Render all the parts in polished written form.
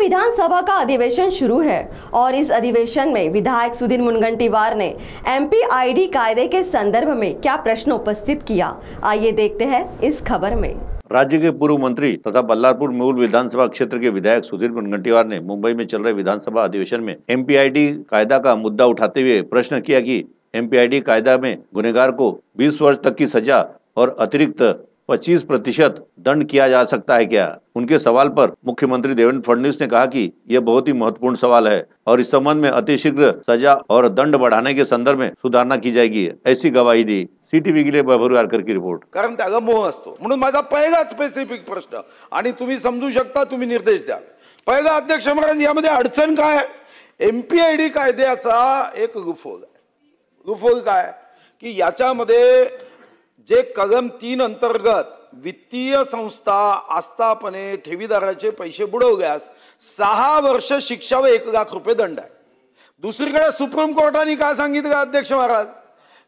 विधानसभा का अधिवेशन शुरू है और इस अधिवेशन में विधायक सुधीर मुनगंटीवार ने एमपीआईडी कायदे के संदर्भ में क्या प्रश्न उपस्थित किया, आइए देखते हैं इस खबर में। राज्य के पूर्व मंत्री तथा बल्लारपुर मूल विधानसभा क्षेत्र के विधायक सुधीर मुनगंटीवार ने मुंबई में चल रहे विधानसभा अधिवेशन में एमपीआईडी कायदा का मुद्दा उठाते हुए प्रश्न किया कि एमपीआईडी कायदा में गुनहगार को 20 वर्ष तक की सजा और अतिरिक्त 25% दंड किया जा सकता है क्या। उनके सवाल पर मुख्यमंत्री देवेंद्र फडणवीस ने कहा कि यह बहुत ही महत्वपूर्ण सवाल है और इस संबंध में अतिशीघ्र सजा और दंड बढ़ाने के संदर्भ में सुधारणा की जाएगी, ऐसी गवाही दी। सीटीव्ही के लिए बाबुरवारकर की रिपोर्ट। कारण त्याला मोह असतो म्हणून माझा पहिला स्पेसिफिक प्रश्न आणि तुम्ही समजू शकता, तुम्ही निर्देश द्या। पहिला अध्यक्ष महाराज, यामध्ये अडचण काय? एमपीआयडी कायद्याचा एक लूफहोल काय की याच्यामध्ये जे कलम 3 अंतर्गत वित्तीय संस्था आस्थापने ठेवीदाराचे पैसे बुडवल्यास 6 वर्ष शिक्षा व 1 लाख रुपये दंड आहे। दुसरीकडे सुप्रीम कोर्टाने काय सांगितलं अध्यक्ष महाराज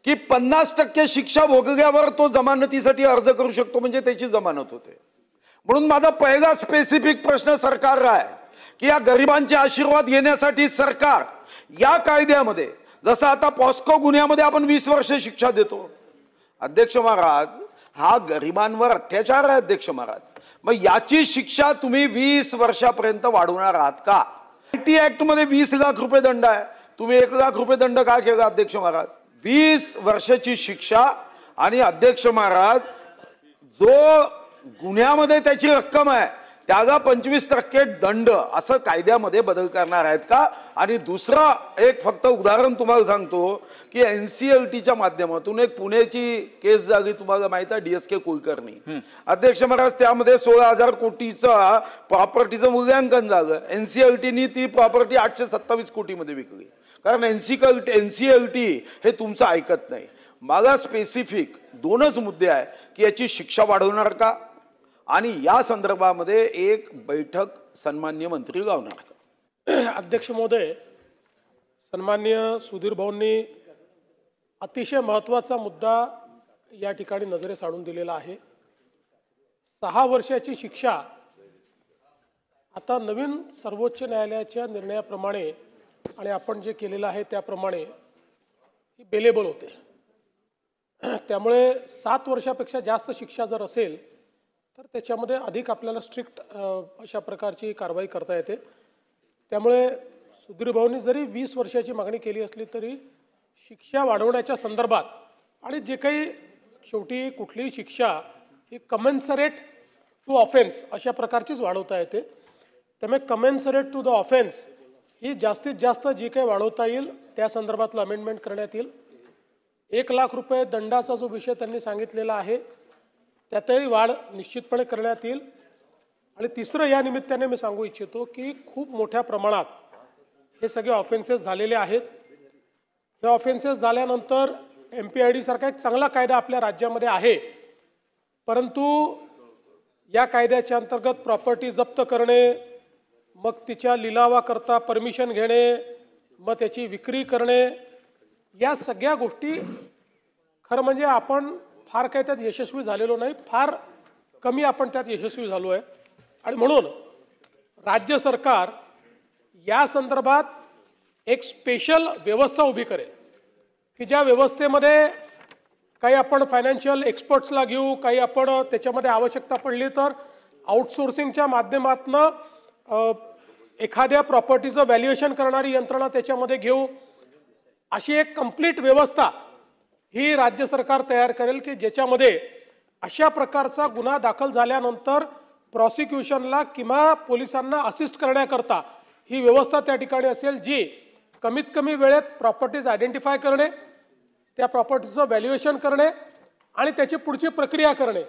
की 50% शिक्षा भोगल्यावर तो जमानतीसाठी अर्ज करू शकतो, म्हणजे त्याची जमानत होते। म्हणून माझा पहिला स्पेसिफिक प्रश्न सरकारला आहे की या गरिबांचे आशीर्वाद घेण्यासाठी सरकार या कायद्यामध्ये जसं आता पॉस्को गुन्ह्यामध्ये आपण 20 वर्ष शिक्षा देतो, अध्यक्ष महाराज हा गरिबांवर अत्याचार आहे अध्यक्ष महाराज, मग याची शिक्षा तुम्ही 20 वर्षापर्यंत वाढवणार आहात का? आयटी ऍक्ट मध्ये 20 लाख रुपये दंड आहे, तुम्ही 1 लाख रुपये दंड का केला अध्यक्ष महाराज? 20 वर्षाची शिक्षा आणि अध्यक्ष महाराज जो गुन्ह्यामध्ये त्याची रक्कम आहे त्याला 25% दंड असं कायद्यामध्ये बदल करणार आहेत का? आणि दुसरा एक फक्त उदाहरण तुम्हाला सांगतो की एनसीएलटीच्या माध्यमातून एक पुण्याची केस झाली, तुम्हाला माहिती आहे, डीएसके कुलकर्णी अध्यक्ष महाराज, त्यामध्ये 16,000 कोटीचा प्रॉपर्टीचं मूल्यांकन झालं। एनसीएलटीनी ती प्रॉपर्टी 827 कोटीमध्ये विकली, कारण एनसीएलटी हे तुमचं ऐकत नाही। मला स्पेसिफिक 2च मुद्दे आहे की याची शिक्षा वाढवणार का आणि या संदर्भामध्ये एक बैठक सन्माननीय मंत्री लावणार। अध्यक्ष महोदय, सन्माननीय सुधीर भाऊंनी अतिशय महत्त्वाचा मुद्दा या ठिकाणी नजरेस आणून दिलेला आहे। 6 वर्षाची शिक्षा आता नवीन सर्वोच्च न्यायालयाच्या निर्णयाप्रमाणे आणि आपण जे केलेलं आहे त्याप्रमाणे ही बेलेबल होते। त्यामुळे 7 वर्षापेक्षा जास्त शिक्षा जर असेल तर त्याच्यामध्ये अधिक आपल्याला स्ट्रिक्ट अशा प्रकारची कारवाई करता येते। त्यामुळे सुधीर भाऊंनी जरी 20 वर्षाची मागणी केली असली तरी शिक्षा वाढवण्याच्या संदर्भात आणि जे काही शेवटी कुठलीही शिक्षा ही कमेन्सरेट टू ऑफेन्स अशा प्रकारचीच वाढवता येते। त्यामुळे कमेन्सरेट टू द ऑफेन्स ही जास्तीत जास्त जी काही वाढवता येईल त्या संदर्भातलं अमेंडमेंट करण्यात येईल। 1 लाख रुपये दंडाचा जो विषय त्यांनी सांगितलेला आहे त्यातही वाढ निश्चितपणे करण्यात येईल। आणि तिसरं या निमित्ताने मी सांगू इच्छितो की खूप मोठ्या प्रमाणात हे सगळे ऑफेन्सेस झालेले आहेत। हे ऑफेन्सेस झाल्यानंतर एमपीआयडी सारखा एक चांगला कायदा आपल्या राज्यामध्ये आहे, परंतु या कायद्याच्या अंतर्गत प्रॉपर्टी जप्त करणे, मग तिच्या लिलावाकरता परमिशन घेणे, मग त्याची विक्री करणे, या सगळ्या गोष्टी खरं म्हणजे आपण फार काही त्यात यशस्वी झालेलो नाही, फार कमी आपण त्यात यशस्वी झालो आहे। आणि म्हणून राज्य सरकार या संदर्भात एक स्पेशल व्यवस्था उभी करेल की ज्या व्यवस्थेमध्ये काही आपण फायनान्शियल एक्सपर्ट्सला घेऊ, काही आपण त्याच्यामध्ये आवश्यकता पडली तर आउटसोर्सिंगच्या माध्यमातून एखाद्या प्रॉपर्टीचं व्हॅल्युएशन करणारी यंत्रणा त्याच्यामध्ये घेऊ, अशी एक कंप्लीट व्यवस्था ही राज्य सरकार तयार करेल की ज्याच्यामध्ये अशा प्रकारचा गुन्हा दाखल झाल्यानंतर प्रॉसिक्युशनला किंवा पोलिसांना असिस्ट करण्याकरता ही व्यवस्था त्या ठिकाणी असेल, जी कमीत कमी वेळेत प्रॉपर्टीज आयडेंटिफाय करणे, त्या प्रॉपर्टीचं व्हॅल्युएशन करणे आणि त्याची पुढची प्रक्रिया करणे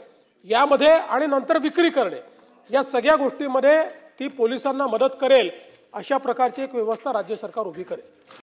यामध्ये आणि नंतर विक्री करणे, या सगळ्या गोष्टींमध्ये ती पोलिसांना मदत करेल अशा प्रकारची एक व्यवस्था राज्य सरकार उभी करेल।